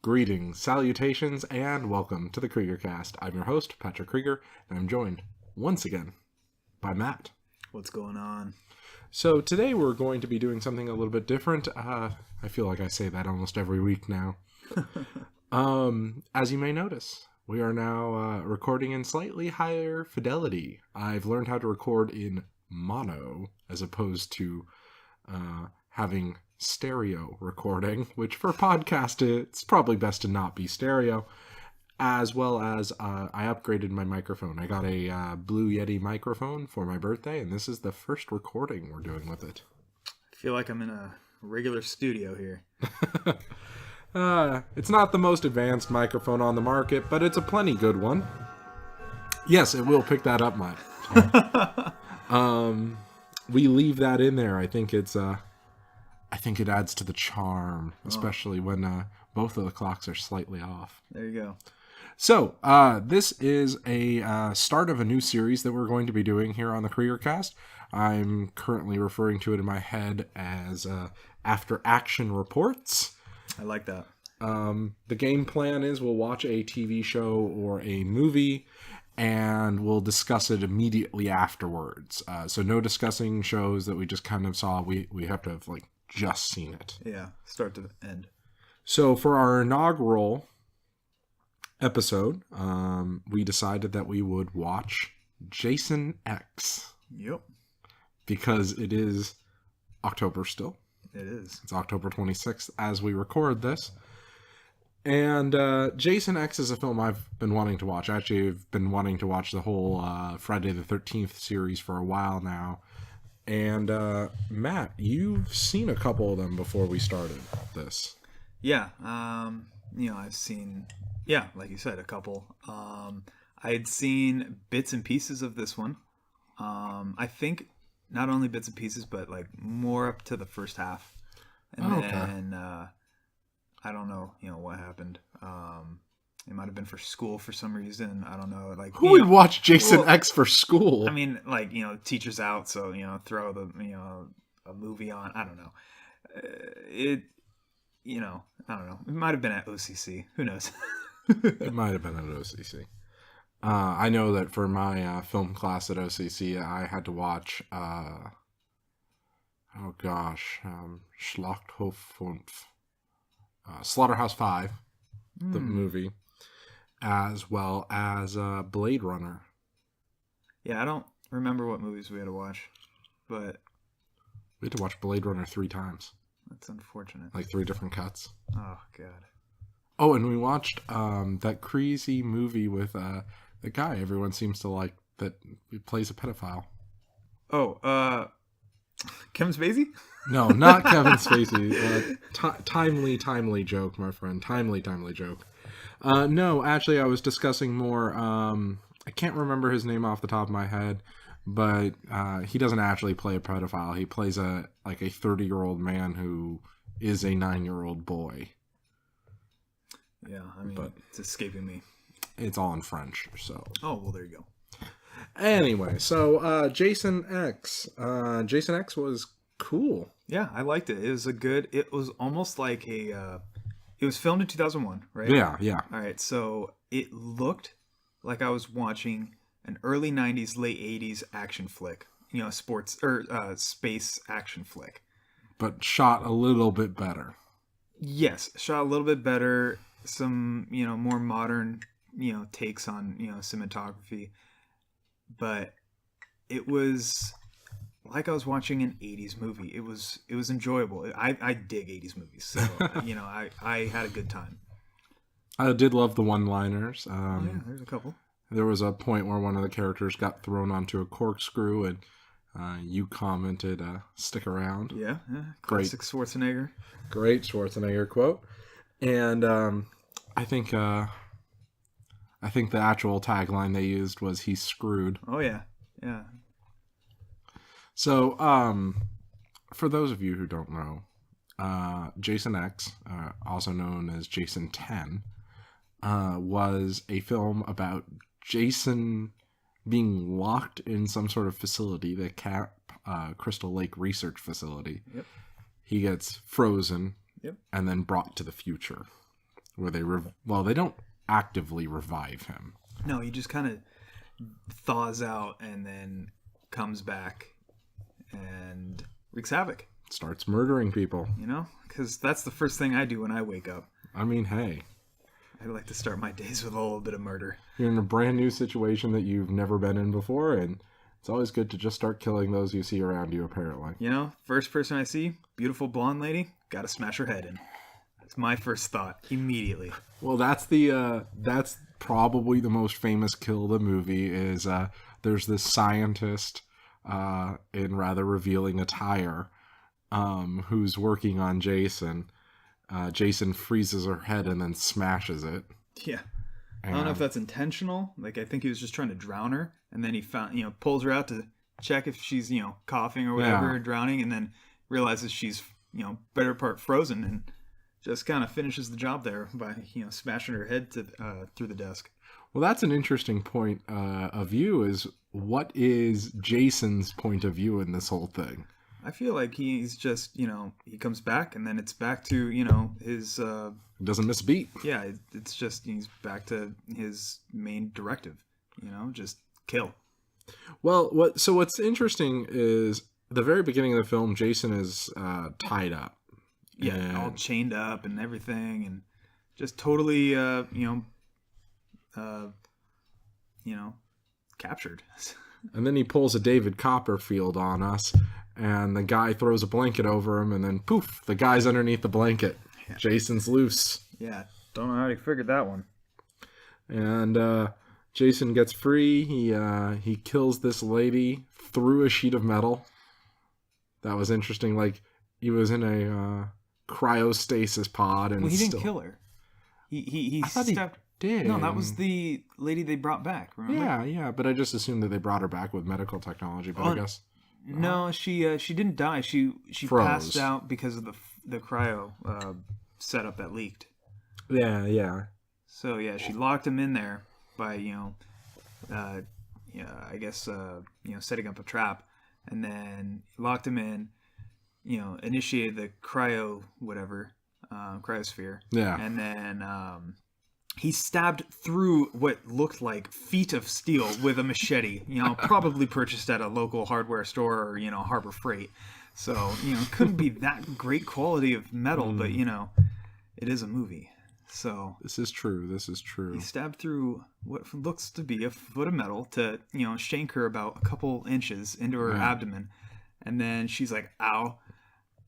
Greetings, salutations, and welcome to the Kreeger cast. I'm your host, Patrick Kreeger, and I'm joined once again by Matt. What's going on? So today we're going to be doing something a little bit different. I feel like I say that almost every week now. As you may notice, we are now recording in slightly higher fidelity. I've learned how to record in mono as opposed to having stereo recording, which for podcast it's probably best to not be stereo, as well as I upgraded my microphone. I got a Blue Yeti microphone for my birthday, and this is the first recording we're doing with it. I feel like I'm in a regular studio here. It's not the most advanced microphone on the market, but it's a plenty good one. Yes, it will pick that up, Mike. We leave that in there. I think it adds to the charm, especially when both of the clocks are slightly off. There you go. So, this is a start of a new series that we're going to be doing here on the Kreeger cast. I'm currently referring to it in my head as After Action Reports. I like that. The game plan is we'll watch a TV show or a movie, and we'll discuss it immediately afterwards. So no discussing shows that we just kind of saw. We have to have, just seen it. Yeah, start to end. So for our inaugural episode, we decided that we would watch Jason X. Yep. Because it is October still. It is. It's October 26th as we record this. And Jason X is a film I've been wanting to watch. Actually, I've been wanting to watch the whole Friday the 13th series for a while now. And Matt, you've seen a couple of them before we started this. Yeah. I've seen, like you said, a couple. I had seen bits and pieces of this one. I think not only bits and pieces, but more up to the first half. And then I don't know, what happened. It might have been for school for some reason. I don't know. Who would watch Jason X for school? I mean, teacher's out, so throw the a movie on. I don't know. I don't know. It might have been at OCC. Who knows? It might have been at OCC. I know that for my film class at OCC, I had to watch. Schlachthof 5, Slaughterhouse 5, the movie. As well as Blade Runner. Yeah, I don't remember what movies we had to watch, but we had to watch Blade Runner 3 times. That's unfortunate. 3 different cuts. Oh, God. Oh, and we watched that crazy movie with the guy everyone seems to like that plays a pedophile. Oh, Kevin Spacey? No, not Kevin Spacey. Timely joke, my friend. Timely joke. No, actually, I was discussing more. I can't remember his name off the top of my head, but he doesn't actually play a pedophile. He plays a 30-year-old man who is a 9-year-old boy. Yeah, I mean, but it's escaping me. It's all in French, so. Oh, well, there you go. Anyway, so Jason X. Jason X was cool. Yeah, I liked it. It was almost like a. It was filmed in 2001, right? Yeah. All right, so it looked like I was watching an early 90s, late 80s action flick. Sports or space action flick. But shot a little bit better. Yes, shot a little bit better. Some, more modern, takes on, cinematography. But it was like I was watching an 80s movie. It was enjoyable. I dig 80s movies, so I had a good time. I did love the one-liners. Yeah, there's a couple. There was a point where one of the characters got thrown onto a corkscrew, and you commented, "Stick around." Yeah. Classic Schwarzenegger. Great Schwarzenegger quote, and I think the actual tagline they used was "He's screwed." Oh yeah. So, for those of you who don't know, Jason X, also known as Jason 10, was a film about Jason being locked in some sort of facility, the Crystal Lake Research Facility. Yep. He gets frozen Yep. and then brought to the future. where they they don't actively revive him. No, he just kind of thaws out and then comes back and wreaks havoc. Starts murdering people. You know, because that's the first thing I do when I wake up. I mean, hey. I like to start my days with a little bit of murder. You're in a brand new situation that you've never been in before, and it's always good to just start killing those you see around you, apparently. You know, first person I see, beautiful blonde lady, gotta smash her head in. That's my first thought, immediately. Well, that's probably the most famous kill of the movie is there's this scientist in rather revealing attire who's working on Jason. Jason freezes her head and then smashes it. Yeah. I don't know if that's intentional. Like, I think he was just trying to drown her. And then he pulls her out to check if she's, coughing or whatever, drowning. And then realizes she's, better part frozen and just kind of finishes the job there by, smashing her head through the desk. Well, that's an interesting point of view is what is Jason's point of view in this whole thing? I feel like he's just, he comes back and then it's back to, his... doesn't miss a beat. Yeah, it's just he's back to his main directive, just kill. Well, what's interesting is the very beginning of the film, Jason is tied up. Yeah, all chained up and everything and just totally, captured. And then he pulls a David Copperfield on us. And the guy throws a blanket over him, and then poof, the guy's underneath the blanket. Yeah. Jason's loose. Yeah, don't know how he figured that one. And Jason gets free. He kills this lady through a sheet of metal. That was interesting. Like, he was in a cryostasis pod, and he didn't kill her. He stepped. Did. No, that was the lady they brought back. Remember? Yeah, but I just assumed that they brought her back with medical technology. But I guess. No, she didn't die. She froze. Passed out because of the cryo setup that leaked. Yeah. So yeah, she locked him in there by setting up a trap, and then locked him in. Initiated the cryosphere. Yeah, and then he stabbed through what looked like feet of steel with a machete, probably purchased at a local hardware store or, Harbor Freight. So, couldn't be that great quality of metal, but, it is a movie. So This is true. He stabbed through what looks to be a foot of metal to, shank her about a couple inches into her abdomen. And then she's like, ow,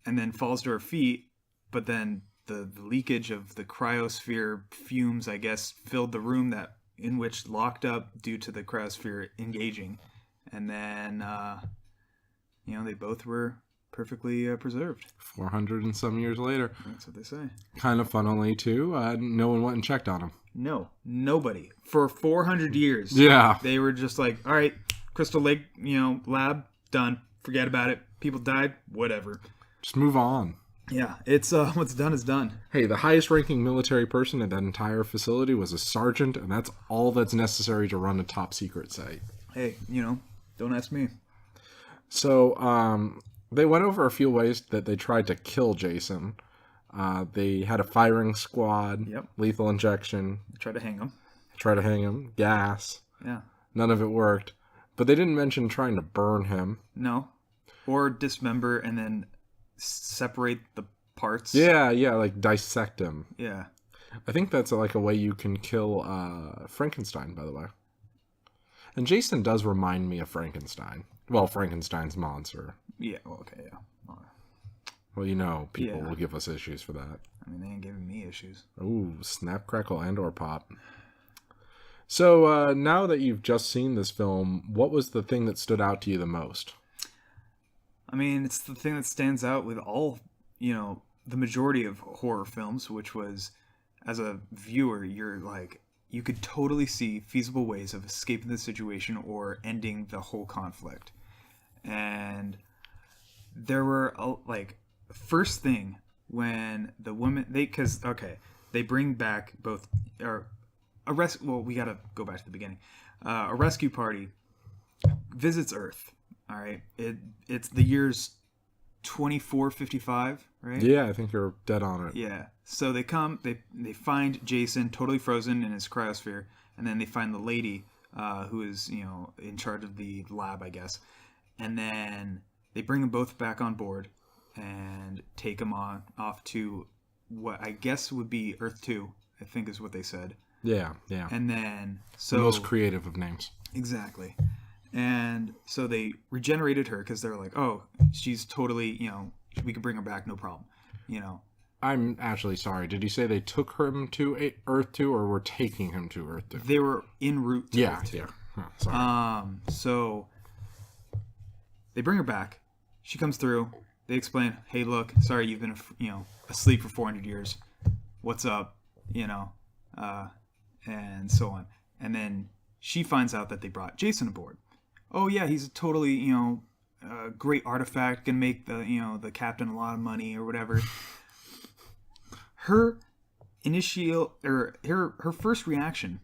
and then falls to her feet, but then the leakage of the cryosphere fumes, I guess, filled the room in which locked up due to the cryosphere engaging. And then, they both were perfectly preserved. 400 and some years later. That's what they say. Kind of funnily, too, no one went and checked on him. No, nobody. For 400 years. Yeah. They were just like, all right, Crystal Lake, lab, done. Forget about it. People died, whatever. Just move on. Yeah, it's what's done is done. Hey, the highest ranking military person at that entire facility was a sergeant, and that's all that's necessary to run a top secret site. Hey, don't ask me. So, they went over a few ways that they tried to kill Jason. They had a firing squad, lethal injection. Tried to hang him. Gas. Yeah. None of it worked. But they didn't mention trying to burn him. No. Or dismember and then separate the parts. Yeah, like dissect him. Yeah. I think that's like a way you can kill Frankenstein, by the way. And Jason does remind me of Frankenstein. Well, Frankenstein's monster. Yeah, well, okay, yeah. Well, people will give us issues for that. I mean, they ain't giving me issues. Ooh, snap, crackle, and or pop. So, now that you've just seen this film, what was the thing that stood out to you the most? I mean, it's the thing that stands out with all, the majority of horror films, which was, as a viewer, you're like, you could totally see feasible ways of escaping the situation or ending the whole conflict. And there were, first thing when the woman, they bring back both, we gotta go back to the beginning. A rescue party visits Earth. All right, it's the year's 2455, right? Yeah, I think you're dead on it. Yeah. So they come, they find Jason totally frozen in his cryosphere, and then they find the lady who is, in charge of the lab, I guess. And then they bring them both back on board and take them off to what I guess would be Earth 2, I think is what they said. Yeah. And then, so... The most creative of names. Exactly. And so they regenerated her because they're like, oh, she's totally, we can bring her back, no problem. I'm actually sorry. Did you say they took him to Earth 2 or were taking him to Earth 2? They were en route to Earth 2. Yeah. Oh, sorry. So they bring her back. She comes through. They explain, hey, look, sorry, you've been, asleep for 400 years. What's up? And so on. And then she finds out that they brought Jason aboard. Oh yeah, he's a totally, great artifact, can make the captain a lot of money or whatever. Her her first reaction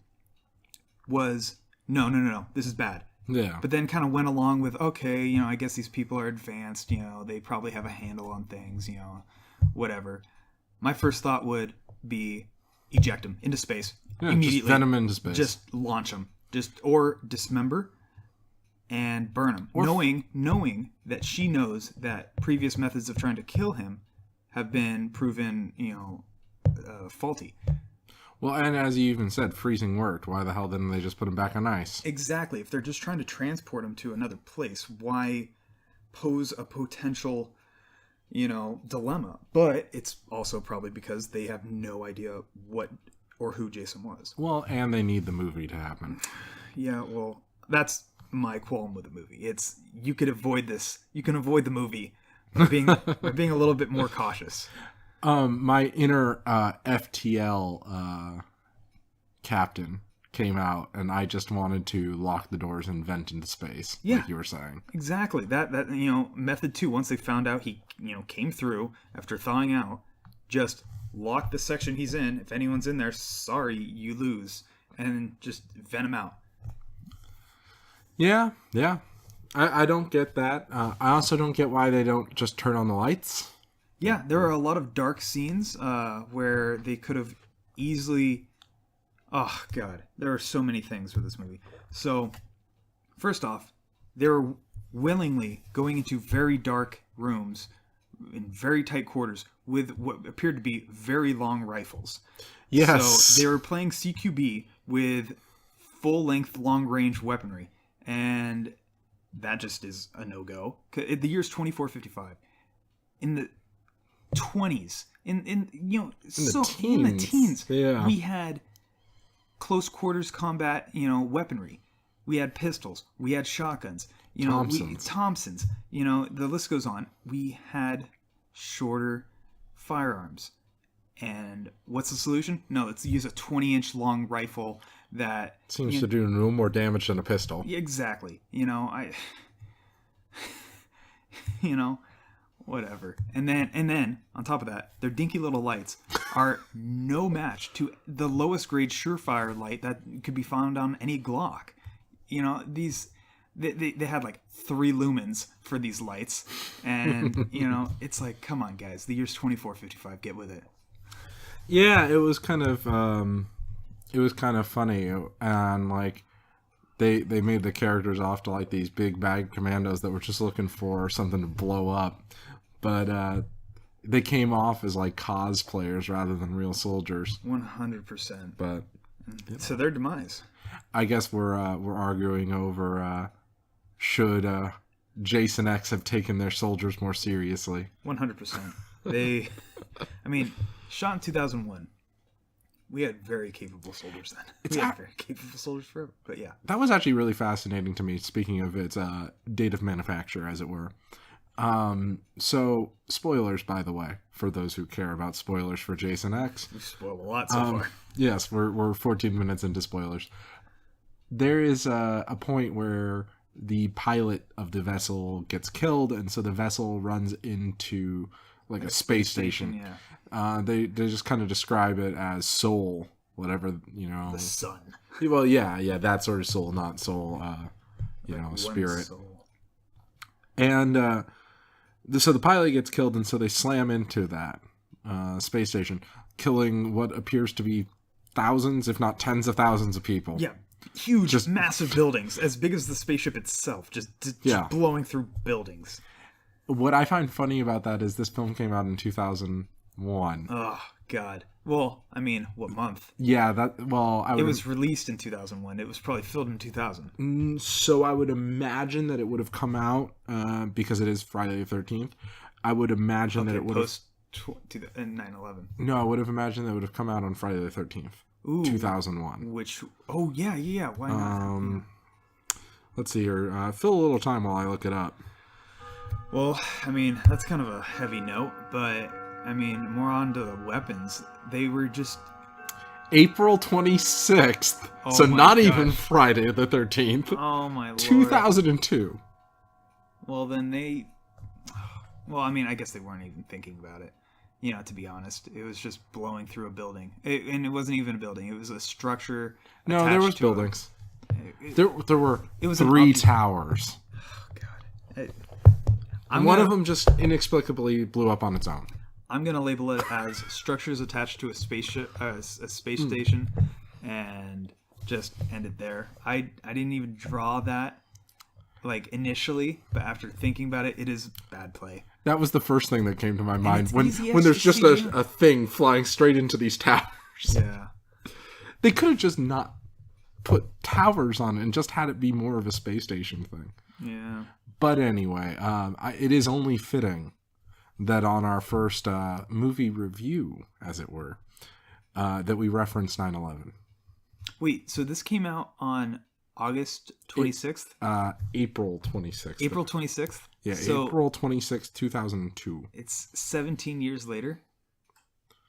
was no, this is bad. Yeah. But then kind of went along with, okay, I guess these people are advanced, they probably have a handle on things, whatever. My first thought would be eject them into space immediately. Just venom into space. Just launch them. Or dismember and burn him, knowing that she knows that previous methods of trying to kill him have been proven, faulty. Well, and as you even said, freezing worked. Why the hell didn't they just put him back on ice? Exactly. If they're just trying to transport him to another place, why pose a potential, dilemma? But it's also probably because they have no idea what or who Jason was. Well, and they need the movie to happen. Yeah, well, that's my qualm with the movie. It's you could avoid this. You can avoid the movie by being a little bit more cautious. My inner FTL captain came out, and I just wanted to lock the doors and vent into space, like you were saying. Exactly. That method 2. Once they found out he came through after thawing out, just lock the section he's in. If anyone's in there, sorry, you lose, and just vent him out. Yeah. I don't get that. I also don't get why they don't just turn on the lights. Yeah, there are a lot of dark scenes where they could have easily... Oh, God. There are so many things with this movie. So, first off, they're willingly going into very dark rooms in very tight quarters with what appeared to be very long rifles. Yes. So, they were playing CQB with full-length, long-range weaponry. And that just is a no-go. The year's 2455. In the 20s, in the teens, yeah. We had close quarters combat, weaponry. We had pistols. We had shotguns. Thompsons. The list goes on. We had shorter firearms. And what's the solution? No, let's use a 20-inch long rifle that seems to do no more damage than a pistol. Exactly. Whatever. And then on top of that, their dinky little lights are no match to the lowest grade Surefire light that could be found on any Glock. These they had like 3 lumens for these lights, and it's like, come on, guys, the year's 2455, get with it. Yeah, it was kind of funny, and like they made the characters off to like these big bag commandos that were just looking for something to blow up, but they came off as like cosplayers rather than real soldiers. 100%. But to their demise. I guess we're arguing over should Jason X have taken their soldiers more seriously. 100%. Shot in 2001. We had very capable soldiers then. We had very capable soldiers forever, but yeah. That was actually really fascinating to me, speaking of its date of manufacture, as it were. So, spoilers, by the way, for those who care about spoilers for Jason X. We've spoiled a lot so far. Yes, we're 14 minutes into spoilers. There is a point where the pilot of the vessel gets killed, and so the vessel runs into like a space station. Yeah. They just kind of describe it as soul, whatever, The sun. Well, yeah, that sort of soul, not soul, spirit. Soul. And So the pilot gets killed, and so they slam into that space station, killing what appears to be thousands, if not tens of thousands of people. Yeah, huge, massive buildings, as big as the spaceship itself, just blowing through buildings. What I find funny about that is this film came out in 2001. Oh, God. Well, I mean, what month? Yeah, it was released in 2001. It was probably filmed in 2000. So I would imagine that it would have come out, because it is Friday the 13th. I would imagine that it would have... 9/11. No, I would have imagined that it would have come out on Friday the 13th, 2001. Which, yeah. Why not? Let's see here. Fill a little time while I look it up. Well, I mean, that's kind of a heavy note, but, I mean, more on to the weapons. They were just... April 26th, so not even Friday the 13th. Oh, my Lord. 2002. Well, then they... Well, I mean, I guess they weren't even thinking about it. You know, to be honest, it was just blowing through a building. And it wasn't even a building. It was a structure. No, there was buildings. There were 3 towers. Oh, God. One of them just inexplicably blew up on its own. I'm going to label it as structures attached to a spaceship, a space station, and just end it there. I didn't even draw that, like, initially, but after thinking about it, it is bad play. That was the first thing that came to my mind when there's just a thing flying straight into these towers. Yeah. They could have just not put towers on it and just had it be more of a space station thing. Yeah. But anyway, it is only fitting that on our first movie review, as it were, that we reference 9/11. Wait, so this came out on August 26th? April 26th. April 26th? Yeah, so April 26th, 2002. It's 17 years later?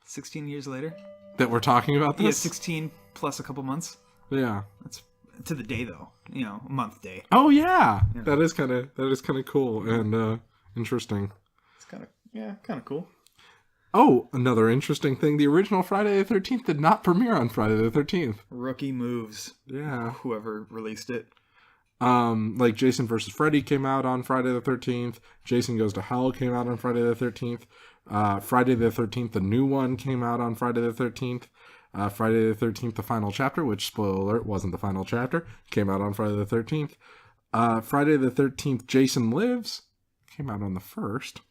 16 years later? That we're talking about this? Yeah, 16 plus a couple months. Yeah. That's to the day, though. You know, a month day. Oh, yeah. That is kind of cool and interesting. It's kind of cool. Oh, another interesting thing. The original Friday the 13th did not premiere on Friday the 13th. Rookie moves. Yeah. Whoever released it. Like Jason vs. Freddy came out on Friday the 13th. Jason Goes to Hell came out on Friday the 13th. Friday the 13th, the new one, came out on Friday the 13th. Friday the 13th, the final chapter, which, spoiler alert, wasn't the final chapter, came out on Friday the 13th. Friday the 13th, Jason Lives, came out on the 1st.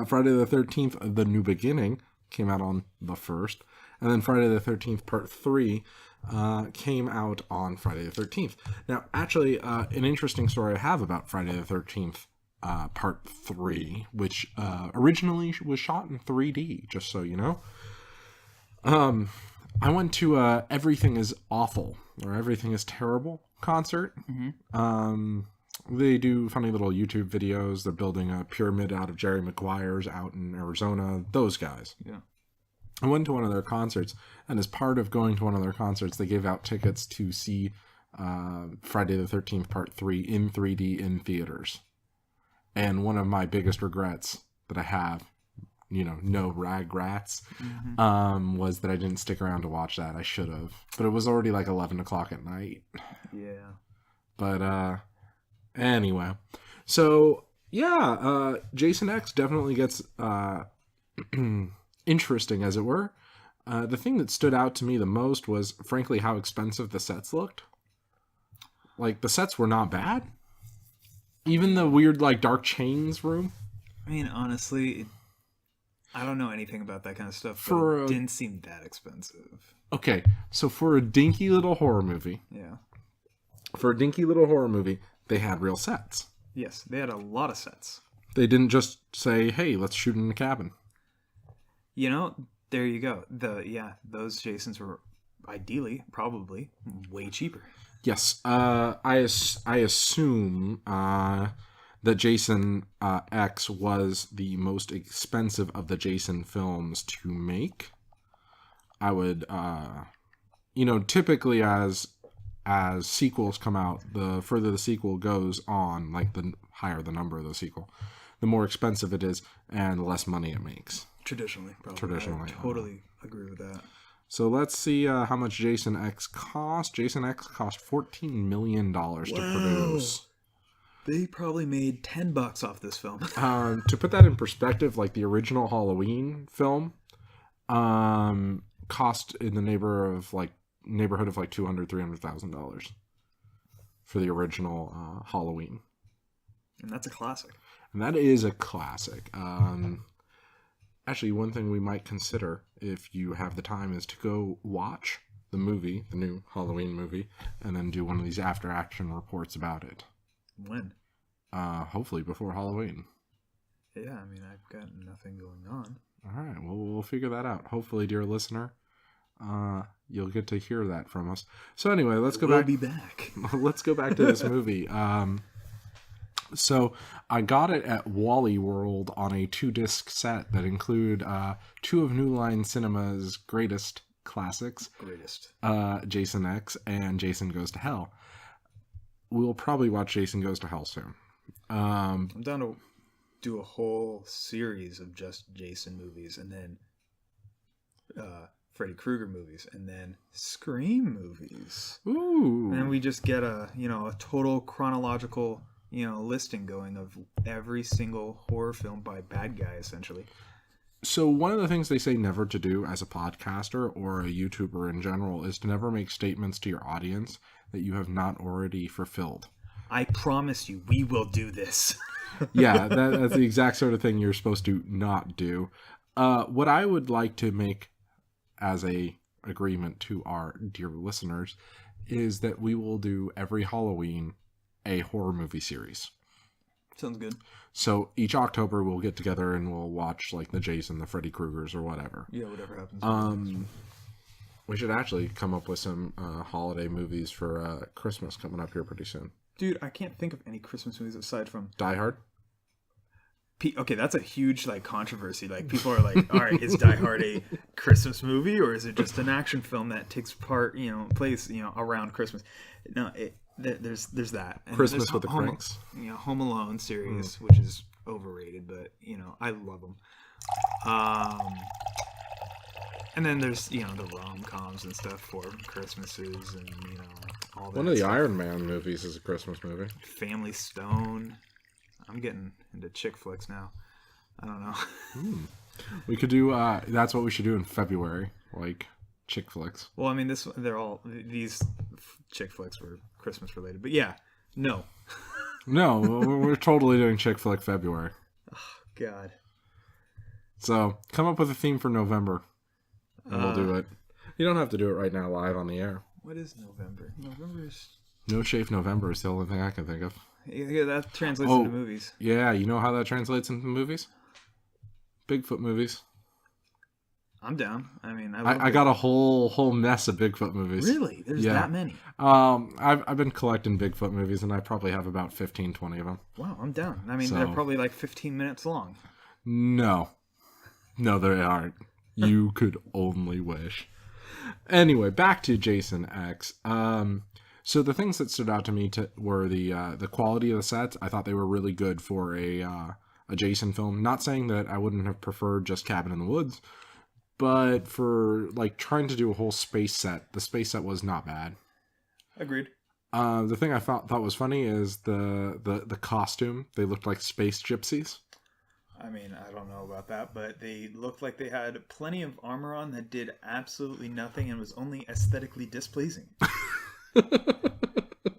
Friday the 13th, The New Beginning, came out on the 1st. And then Friday the 13th, Part 3, came out on Friday the 13th. Now, actually, an interesting story I have about Friday the 13th, Part 3, which originally was shot in 3D, just so you know. I went to Everything is Awful, or Everything is Terrible concert. Mm-hmm. They do funny little YouTube videos. They're building a pyramid out of Jerry Maguire's out in Arizona. Those guys. Yeah. I went to one of their concerts, and as part of going to one of their concerts, they gave out tickets to see Friday the 13th Part 3 in 3D in theaters. And one of my biggest regrets that I have, you know, no ragrats, was that I didn't stick around to watch that. I should have. But it was already like 11 o'clock at night. Yeah. But anyway. So, yeah, Jason X definitely gets interesting, as it were. The thing that stood out to me the most was, frankly, how expensive the sets looked. Like, the sets were not bad. Even the weird, like, Dark Chains room. I mean, honestly, I don't know anything about that kind of stuff, but it didn't seem that expensive. Okay, so for a dinky little horror movie... Yeah. For a dinky little horror movie, they had real sets. Yes, they had a lot of sets. They didn't just say, hey, let's shoot in a cabin. You know, there you go. Those Jasons were ideally, probably, way cheaper. Yes, I assume that Jason X was the most expensive of the Jason films to make. I would, typically as sequels come out, the further the sequel goes on, like the higher the number of the sequel, the more expensive it is and the less money it makes. Traditionally, probably. I totally agree with that. So let's see how much Jason X cost. Jason X cost $14 million to produce. They probably made $10 off this film. To put that in perspective, like the original Halloween film, cost in the neighborhood of like $200,000-$300,000 for the original Halloween. And that's a classic. And that is a classic. Actually, one thing we might consider if you have the time is to go watch the movie, the new Halloween movie, and then do one of these after-action reports about it. When? Hopefully before Halloween. Yeah, I mean, I've got nothing going on. All right, well, we'll figure that out. Hopefully, dear listener, you'll get to hear that from us. So anyway, let's go back. We'll be back. Let's go back to this movie. So I got it at Wally World on a 2-disc set that include 2 of New Line Cinema's greatest classics. Jason X and Jason Goes to Hell. We'll probably watch Jason Goes to Hell soon. I'm down to do a whole series of just Jason movies, and then Freddy Krueger movies, and then Scream movies. Ooh. And then we just get a total chronological listing going of every single horror film by bad guy, essentially. So one of the things they say never to do as a podcaster or a YouTuber in general is to never make statements to your audience that you have not already fulfilled. I promise you, we will do this. Yeah, that's the exact sort of thing you're supposed to not do. What I would like to make as a agreement to our dear listeners is that we will do every Halloween a horror movie series. Sounds good. So each October we'll get together and we'll watch like the Jason, the Freddy Kruegers, or whatever. Yeah, whatever happens. We should actually come up with some holiday movies for Christmas coming up here pretty soon. Dude, I can't think of any Christmas movies aside from Die Hard. Okay, that's a huge controversy. People are like, all right, is Die Hard a Christmas movie, or is it just an action film that takes place around Christmas? No, there's that. And Christmas there's with the Cranks. Home Alone series, which is overrated, but I love them. And then there's the rom-coms and stuff for Christmases and all that. One of the stuff. Iron Man movies is a Christmas movie. Family Stone. I'm getting into chick flicks now. I don't know. We could do. That's what we should do in February, like chick flicks. Well, I mean, these chick flicks were Christmas related, but yeah, no. No, we're totally doing chick flick February. Oh, God. So come up with a theme for November, and we'll do it. You don't have to do it right now live on the air. What is November? November is No Shave November is the only thing I can think of. Yeah, that translates into movies. Yeah, you know how that translates into movies? Bigfoot movies. I'm down. I mean, I got a whole mess of Bigfoot movies. Really? There's that many? I've been collecting Bigfoot movies, and I probably have about 15, 20 of them. Wow, I'm down. I mean, they're probably 15 minutes long. No, they aren't. You could only wish. Anyway, back to Jason X. So the things that stood out to me were the quality of the sets. I thought they were really good for a Jason film. Not saying that I wouldn't have preferred just Cabin in the Woods, but for trying to do a whole space set, the space set was not bad. Agreed. The thing I thought was funny is the costume. They looked like space gypsies. I mean, I don't know about that, but they looked like they had plenty of armor on that did absolutely nothing and was only aesthetically displeasing.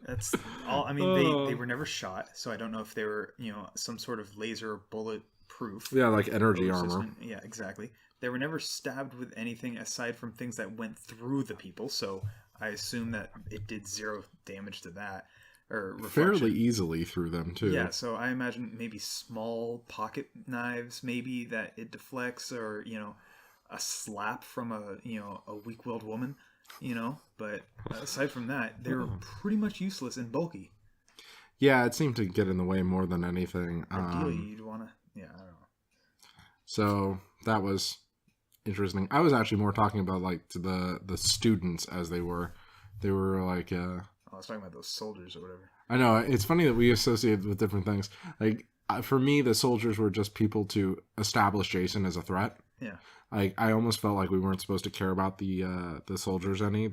That's all. I mean, they were never shot, so I don't know if they were, some sort of laser bulletproof. Yeah, like energy armor. System. Yeah, exactly. They were never stabbed with anything aside from things that went through the people, so I assume that it did 0 damage to that. Or reflection. Fairly easily through them, too. Yeah, so I imagine maybe small pocket knives, maybe that it deflects, or, a slap from a weak-willed woman. But aside from that, they were pretty much useless and bulky. Yeah, it seemed to get in the way more than anything. Ideally, you'd want to... Yeah, I don't know. So, that was interesting. I was actually more talking about, the students as they were. They were, I was talking about those soldiers or whatever. I know. It's funny that we associate with different things. For me, the soldiers were just people to establish Jason as a threat. Yeah. I almost felt like we weren't supposed to care about the soldiers any.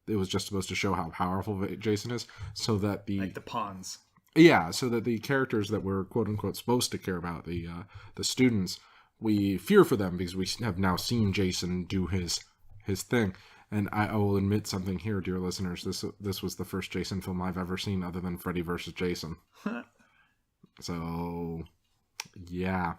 It was just supposed to show how powerful Jason is, so that the pawns. Yeah, so that the characters that we're quote unquote supposed to care about, the students, we fear for them because we have now seen Jason do his thing. And I will admit something here, dear listeners. This was the first Jason film I've ever seen other than Freddy vs. Jason. So, yeah.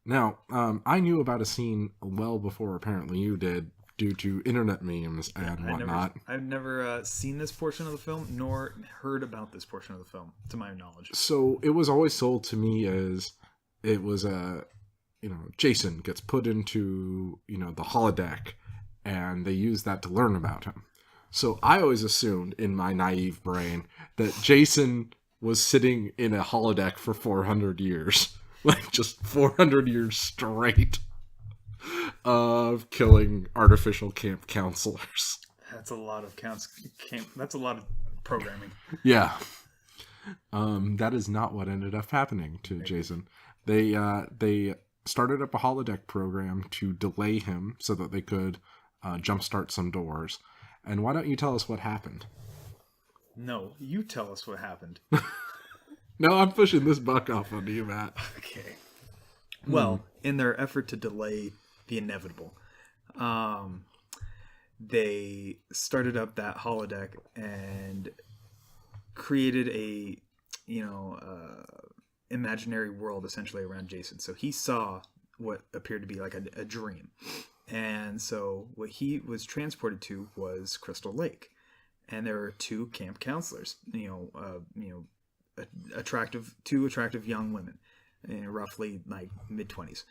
Now, I knew about a scene well before apparently you did, due to internet memes and whatnot. I've never seen this portion of the film, nor heard about this portion of the film, to my knowledge. So it was always sold to me as it was Jason gets put into, the holodeck, and they use that to learn about him. So I always assumed in my naive brain that Jason was sitting in a holodeck for 400 years. Like just 400 years straight of killing artificial camp counselors. That's a lot of that's a lot of programming. Yeah. That is not what ended up happening to Jason. They started up a holodeck program to delay him so that they could jumpstart some doors. And why don't you tell us what happened? No, you tell us what happened. No, I'm pushing this buck off onto you, Matt. Okay. Well, in their effort to delay the inevitable, they started up that holodeck and created a imaginary world essentially around Jason. So he saw what appeared to be like a dream, and so what he was transported to was Crystal Lake, and there were two camp counselors, two attractive young women, roughly like mid-20s.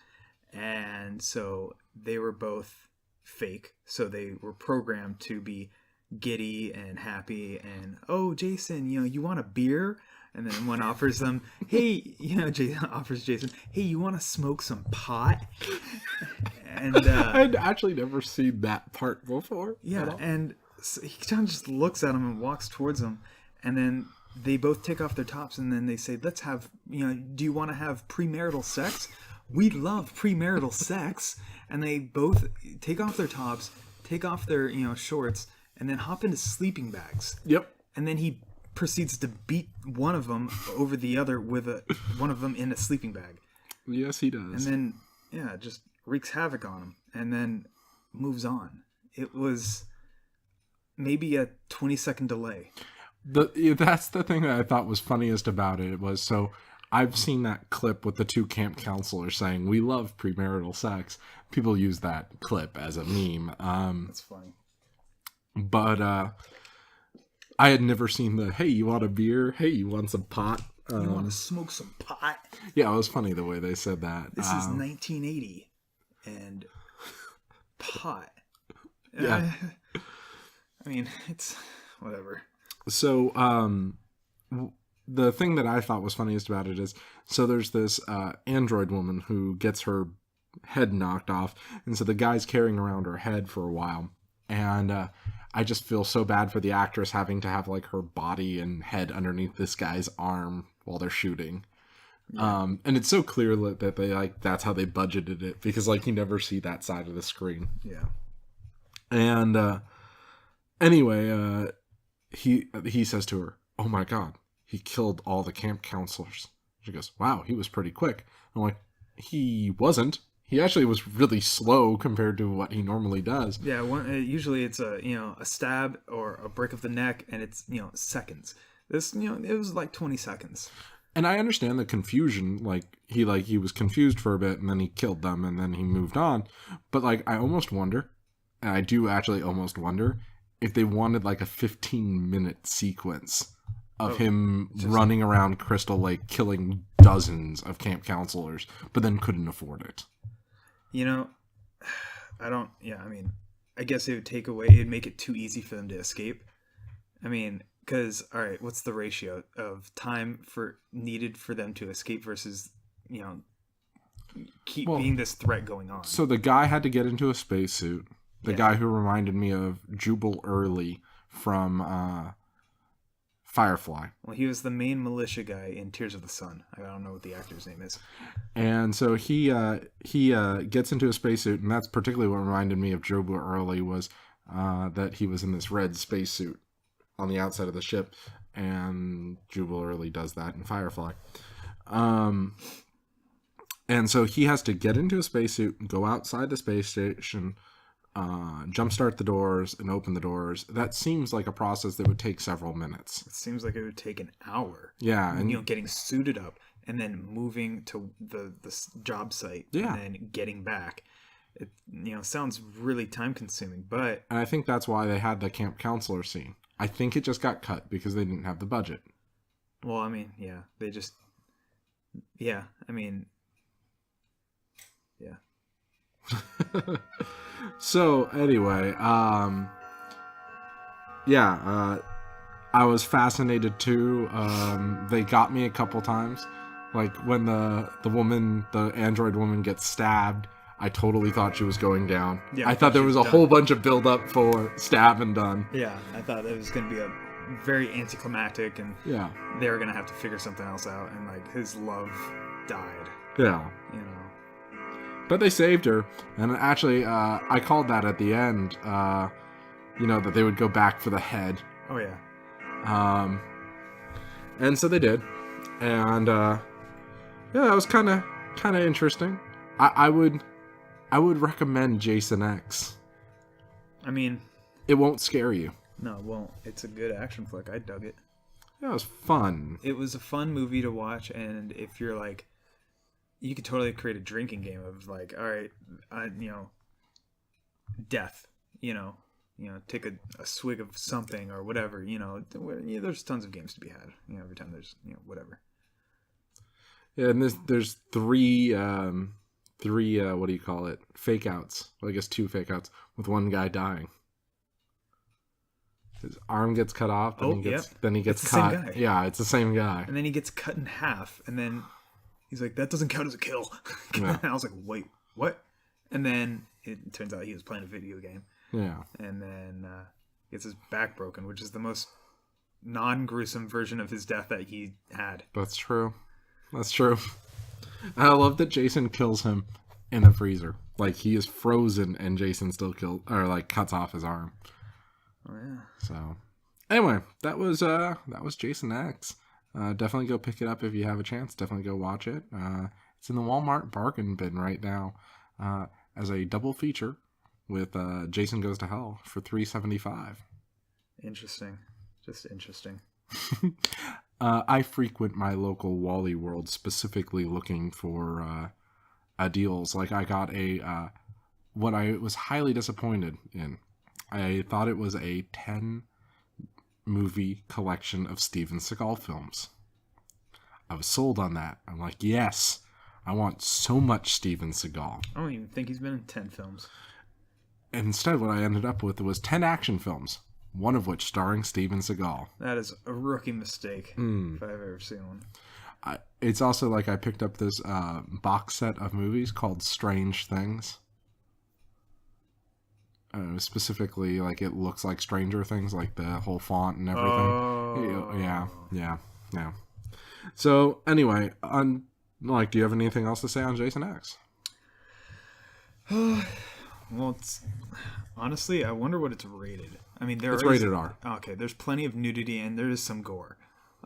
And so they were both fake. So they were programmed to be giddy and happy and, oh, Jason, you want a beer? And then one offers them, hey, Jason offers Jason, hey, you want to smoke some pot? And I'd actually never seen that part before. Yeah, and so he kind of just looks at him and walks towards him, and then they both take off their tops, and then they say, let's have, do you want to have premarital sex? We love premarital sex. And they both take off their tops, take off their, shorts, and then hop into sleeping bags. Yep. And then he proceeds to beat one of them over the other with one of them in a sleeping bag. Yes, he does. And then, just wreaks havoc on him, and then moves on. It was maybe a 20-second delay. That's the thing that I thought was funniest about it. Was so I've seen that clip with the two camp counselors saying we love premarital sex. People use that clip as a meme. That's funny. But I had never seen the hey, you want a beer? Hey, you want some pot? You want to smoke some pot? Yeah, it was funny the way they said that. This is 1980 and pot. Yeah. I mean, it's whatever. So, the thing that I thought was funniest about it is, so there's this android woman who gets her head knocked off, and so the guy's carrying around her head for a while, and I just feel so bad for the actress having to have like her body and head underneath this guy's arm while they're shooting. Yeah. And it's so clear that they that's how they budgeted it, because like you never see that side of the screen. Yeah. And anyway, he says to her, "Oh my God, he killed all the camp counselors." She goes, "Wow, he was pretty quick." I'm like, he wasn't. He actually was really slow compared to what he normally does. Yeah, usually it's a stab or a break of the neck, and it's seconds. This it was like 20 seconds. And I understand the confusion. He was confused for a bit, and then he killed them, and then he moved on. But I almost wonder, and I do actually almost wonder, if they wanted like a 15-minute sequence of him running around Crystal Lake killing dozens of camp counselors, but then couldn't afford it. I guess it'd make it too easy for them to escape. I mean, because, all right, what's the ratio of time needed for them to escape versus, being this threat going on? So the guy had to get into a spacesuit. The guy who reminded me of Jubal Early from Firefly. Well, he was the main militia guy in Tears of the Sun. I don't know what the actor's name is. And so he gets into a spacesuit, and that's particularly what reminded me of Jubal Early was that he was in this red spacesuit on the outside of the ship. and Jubilee does that in Firefly. And so he has to get into a spacesuit, go outside the space station, jumpstart the doors, and open the doors. That seems like a process that would take several minutes. It seems like it would take an hour. Yeah, and getting suited up and then moving to the job site, and then getting back. It sounds really time consuming, but and I think that's why they had the camp counselor scene. I think it just got cut because they didn't have the budget. Well, I mean, yeah, they just, yeah, I mean, yeah. So anyway, I was fascinated too. They got me a couple times, like when the android woman gets stabbed. I totally thought she was going down. Yeah, I thought there was a whole bunch of build up for stab and done. Yeah, I thought it was going to be a very anticlimactic, and they were going to have to figure something else out, and like his love died. Yeah. But they saved her, and actually, I called that at the end, that they would go back for the head. Oh, yeah. And so they did, and, that was kind of interesting. I would recommend Jason X. I mean... It won't scare you. No, it won't. It's a good action flick. I dug it. Yeah, it was fun. It was a fun movie to watch, and if you're like... You could totally create a drinking game of like, all right, death, take a swig of something or whatever, there's tons of games to be had, every time there's, whatever. Yeah, and there's three, what do you call it? Fake outs. Well, I guess 2 fake outs with one guy dying. His arm gets cut off, and then he gets cut. Same guy. Yeah, it's the same guy. And then he gets cut in half, and then he's like, that doesn't count as a kill. And I was like, wait, what? And then it turns out he was playing a video game. Yeah. And then gets his back broken, which is the most non-gruesome version of his death that he had. That's true. I love that Jason kills him in a freezer. Like, he is frozen and Jason still cuts off his arm. Oh, yeah. So, anyway, that was Jason X. Definitely go pick it up if you have a chance. Definitely go watch it. It's in the Walmart bargain bin right now as a double feature with Jason Goes to Hell for $3.75. Interesting. Just interesting. I frequent my local Wally World specifically looking for deals. Like I got what I was highly disappointed in. I thought it was a 10 movie collection of Steven Seagal films. I was sold on that. I'm like, yes, I want so much Steven Seagal. I don't even think he's been in 10 films. And instead, what I ended up with was 10 action films, one of which starring Steven Seagal. That is a rookie mistake, if I've ever seen one. It's also like I picked up this box set of movies called Strange Things. Specifically, like it looks like Stranger Things, like the whole font and everything. Oh. Yeah. So anyway, do you have anything else to say on Jason X? Well, honestly, I wonder what it's rated. I mean, it's rated R. Okay, there's plenty of nudity and there is some gore.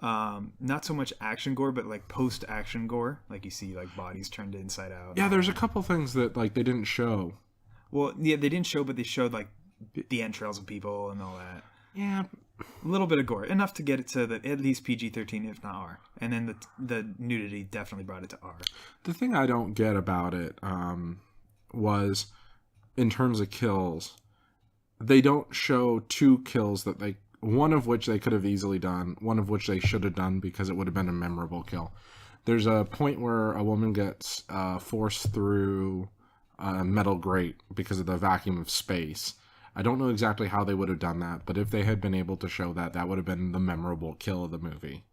Not so much action gore, but like post-action gore, like you see like bodies turned inside out. Yeah, there's a couple things that like they didn't show. Well, yeah, they didn't show, but they showed like the entrails of people and all that. Yeah, a little bit of gore, enough to get it to at least PG-13, if not R. And then the nudity definitely brought it to R. The thing I don't get about it was, in terms of kills, they don't show 2 kills that one of which they could have easily done, one of which they should have done because it would have been a memorable kill. There's a point where a woman gets forced through a metal grate because of the vacuum of space. I don't know exactly how they would have done that, but if they had been able to show that, that would have been the memorable kill of the movie.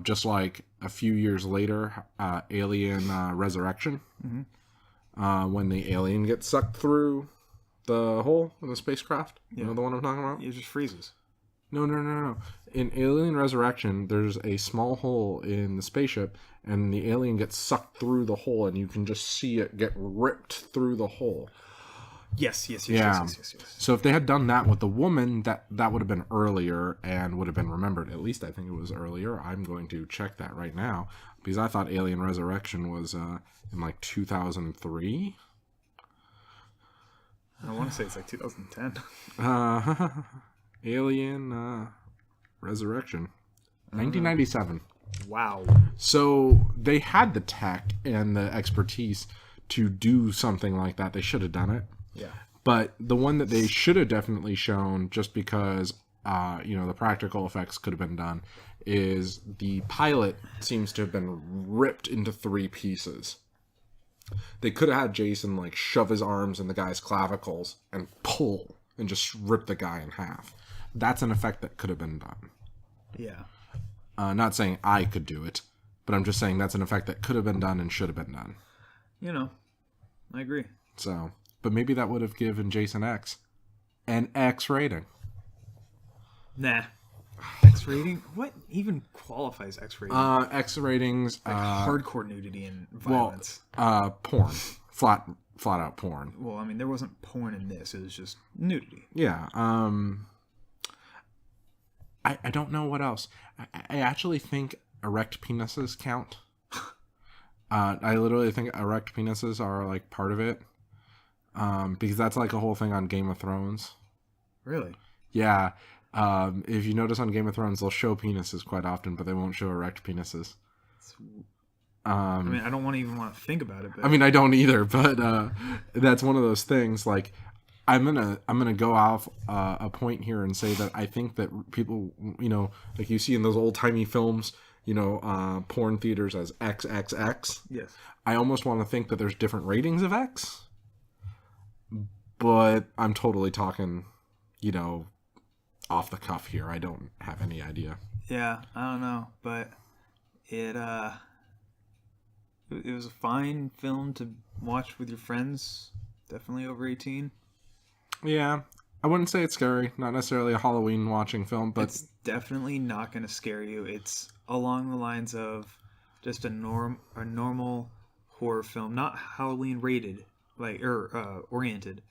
Just like a few years later, Alien Resurrection, when the alien gets sucked through the hole in the spacecraft. Yeah. You know the one I'm talking about? It just freezes. No. In Alien Resurrection, there's a small hole in the spaceship, and the alien gets sucked through the hole, and you can just see it get ripped through the hole. Yes, yes, yes, Yeah. yes, yes, yes, yes. So if they had done that with the woman, that would have been earlier and would have been remembered. At least I think it was earlier. I'm going to check that right now because I thought Alien Resurrection was in like 2003. I want to say it's like 2010. Alien Resurrection, 1997. Wow. So they had the tech and the expertise to do something like that. They should have done it. Yeah. But the one that they should have definitely shown, just because the practical effects could have been done, is the pilot seems to have been ripped into 3 pieces. They could have had Jason like shove his arms in the guy's clavicles and pull and just rip the guy in half. That's an effect that could have been done. Yeah. Not saying I could do it, but I'm just saying that's an effect that could have been done and should have been done. I agree. So, but maybe that would have given Jason X an X rating. Nah. X rating? What even qualifies X rating? X ratings, like hardcore nudity and violence. Porn, flat out porn. Well, I mean, there wasn't porn in this; it was just nudity. Yeah. I don't know what else. I actually think erect penises count. I literally think erect penises are like part of it. Because that's like a whole thing on Game of Thrones. Really? Yeah. If you notice on Game of Thrones, they'll show penises quite often, but they won't show erect penises. I mean, I don't even want to think about it. But... I mean, I don't either, but that's one of those things. Like, I'm gonna go off a point here and say that I think that people, like you see in those old timey films, porn theaters as XXX. Yes. I almost want to think that there's different ratings of X, but I'm totally talking, off the cuff here. I don't have any idea. Yeah, I don't know, but it was a fine film to watch with your friends. Definitely over 18. Yeah, I wouldn't say it's scary. Not necessarily a Halloween watching film, but it's definitely not going to scare you. It's along the lines of just a normal horror film, not Halloween rated, oriented.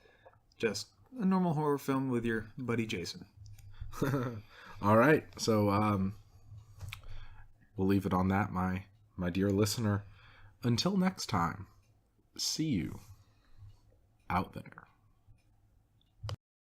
Just a normal horror film with your buddy Jason. All right, so we'll leave it on that, my dear listener. Until next time, see you out there.